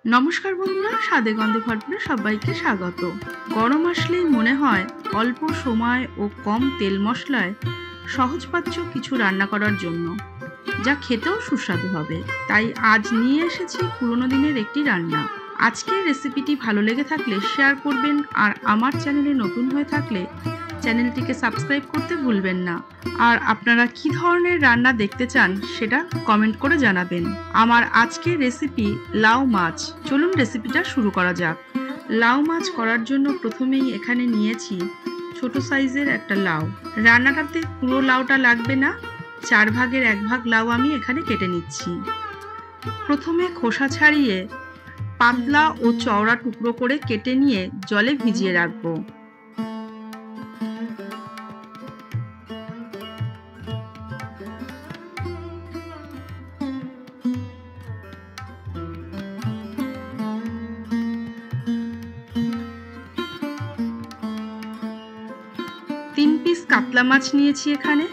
নমস্কার বন্ধুরা, স্বাদে গন্ধে ভরপুরে সবাইকে স্বাগত। গরম আসলেই মনে হয় অল্প সময় ও কম তেল মশলায় সহজপাচ্য কিছু রান্না করার জন্য, যা খেতেও সুস্বাদু হবে। তাই আজ নিয়ে এসেছি পুরনো দিনের একটি রান্না। আজকের রেসিপিটি ভালো লেগে থাকলে শেয়ার করবেন, আর আমার চ্যানেলে নতুন হয়ে থাকলে চ্যানেলটিকে সাবস্ক্রাইব করতে ভুলবেন না। আর আপনারা কি ধরনের রান্না দেখতে চান সেটা কমেন্ট করে জানাবেন। আমার আজকের রেসিপি লাউ মাছ। চলুন রেসিপিটা শুরু করা যাক। লাউ মাছ করার জন্য প্রথমেই এখানে নিয়েছি ছোট সাইজের একটা লাউ। রান্নাটাতে পুরো লাউটা লাগবে না, 4 ভাগের 1 ভাগ লাউ আমি এখানে কেটে নিচ্ছি। প্রথমে খোসা ছাড়িয়ে পাতলা ও চওড়া টুকরো করে কেটে নিয়ে জলে ভিজিয়ে রাখবো। তিন পিস কাতলা মাছ নিয়েছি এখানে।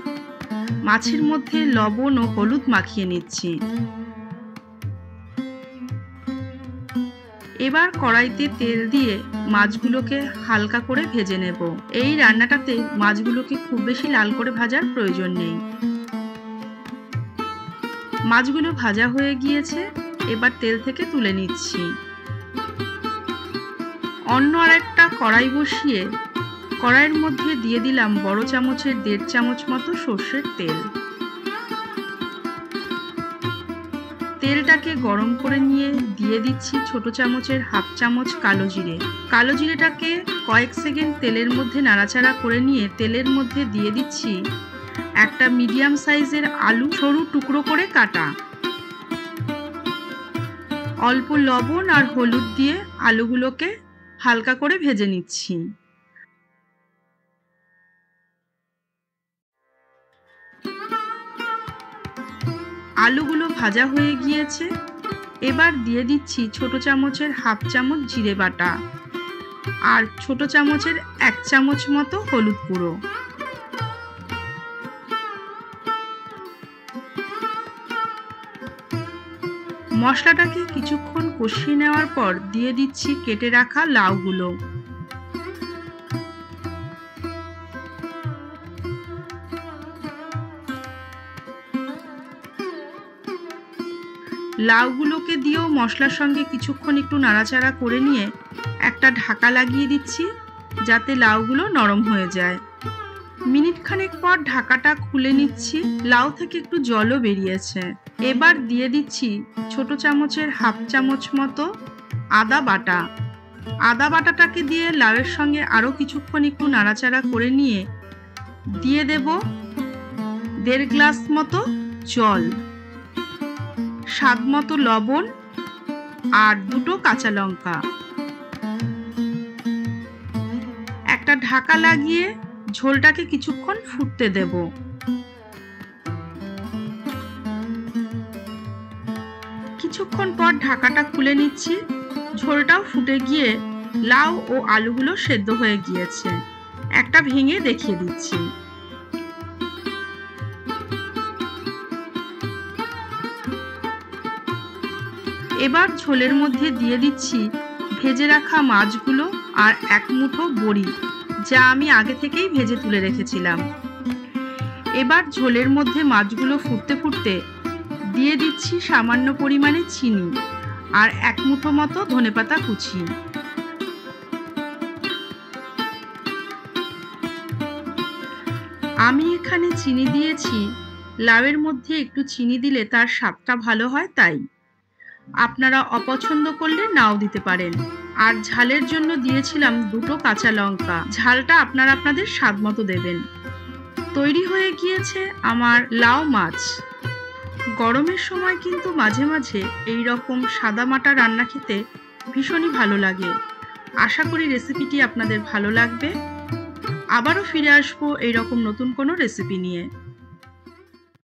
মাছের মধ্যে লবণ ও হলুদ মাখিয়ে নিচ্ছি। এবার কড়াইতে তেল দিয়ে মাছগুলোকে হালকা করে ভেজে নেব। এই রান্নাটাতে মাছগুলোকে খুব বেশি লাল করে ভাজার প্রয়োজন নেই। মাছগুলো ভাজা হয়ে গিয়েছে, এবার তেল থেকে তুলে নিচ্ছি। অন্য আরেকটা কড়াই বসিয়ে কড়াইয়ের মধ্যে দিয়ে দিলাম বড় চামচের 1.5 চামচ মতো সর্ষের তেল। তেলটাকে গরম করে নিয়ে দিয়ে দিচ্ছি ছোট চামচের 1/2 চামচ কালো জিরে। কালো জিরেটাকে কয়েক সেকেন্ড তেলের মধ্যে নাড়াচাড়া করে নিয়ে তেলের মধ্যে দিয়ে দিচ্ছি একটা মিডিয়াম সাইজের আলু, সরু টুকরো করে কাটা। অল্প লবণ আর হলুদ দিয়ে আলুগুলোকে হালকা করে ভেজে নিচ্ছি। আলুগুলো ভাজা হয়ে গিয়েছে, এবার দিয়ে দিচ্ছি ছোট চামচের 1/2 চামচ জিরে বাটা আর ছোট চামচের 1 চামচ মতো হলুদ গুঁড়ো। মশলাটাকে কিছুক্ষণ কষিয়ে নেওয়ার পর দিয়ে দিচ্ছি কেটে রাখা লাউগুলো। লাউগুলোকে দিয়েও মশলার সঙ্গে কিছুক্ষণ একটু নাড়াচাড়া করে নিয়ে একটা ঢাকা লাগিয়ে দিচ্ছি, যাতে লাউগুলো নরম হয়ে যায়। মিনিট খানেক পর ঢাকাটা খুলে নিচ্ছি। লাউ থেকে একটু জলও বেরিয়েছে। এবার দিয়ে দিচ্ছি ছোট চামচের 1/2 চামচ মতো আদা বাটা। আদা বাটাটাকে দিয়ে লাউয়ের সঙ্গে আরও কিছুক্ষণ একটু নাড়াচাড়া করে নিয়ে দিয়ে দেব 1.5 গ্লাস মতো জল, স্বাদ মতো লবণ আর 2টো কাঁচা লঙ্কা। একটা ঢাকা লাগিয়ে ঝোলটাকে কিছুক্ষণ ফুটতে দেব। কিছুক্ষণ পর ঢাকাটা খুলে নিচ্ছি। ঝোলটাও ফুটে গিয়ে লাউ ও আলুগুলো সেদ্ধ হয়ে গিয়েছে। একটা ভেঙে দেখিয়ে দিচ্ছি। এবার ঝোলের মধ্যে দিয়ে দিচ্ছি ভেজে রাখা মাছগুলো আর 1 মুঠো বড়ি, যা আমি আগে থেকেই ভেজে তুলে রেখেছিলাম। এবার ঝোলের মধ্যে মাছগুলো ফুটতে ফুটতে দিয়ে দিচ্ছি সামান্য পরিমাণে চিনি আর 1 মুঠো মতো ধনেপাতা কুচি। আমি এখানে চিনি দিয়েছি, লাউয়ের মধ্যে একটু চিনি দিলে তার স্বাদটা ভালো হয়, তাই আপনারা অপছন্দ করলে নাও দিতে পারেন। আর ঝালের জন্য দিয়েছিলাম 2টো কাঁচা লঙ্কা। ঝালটা আপনারা আপনাদের স্বাদ মতো দেবেন। তৈরি হয়ে গিয়েছে আমার লাউ মাছ। গরমের সময় কিন্তু মাঝে মাঝে এই রকম সাদামাটা রান্না খেতে ভীষণই ভালো লাগে। আশা করি রেসিপিটি আপনাদের ভালো লাগবে। আবারও ফিরে আসবো এইরকম নতুন কোনো রেসিপি নিয়ে।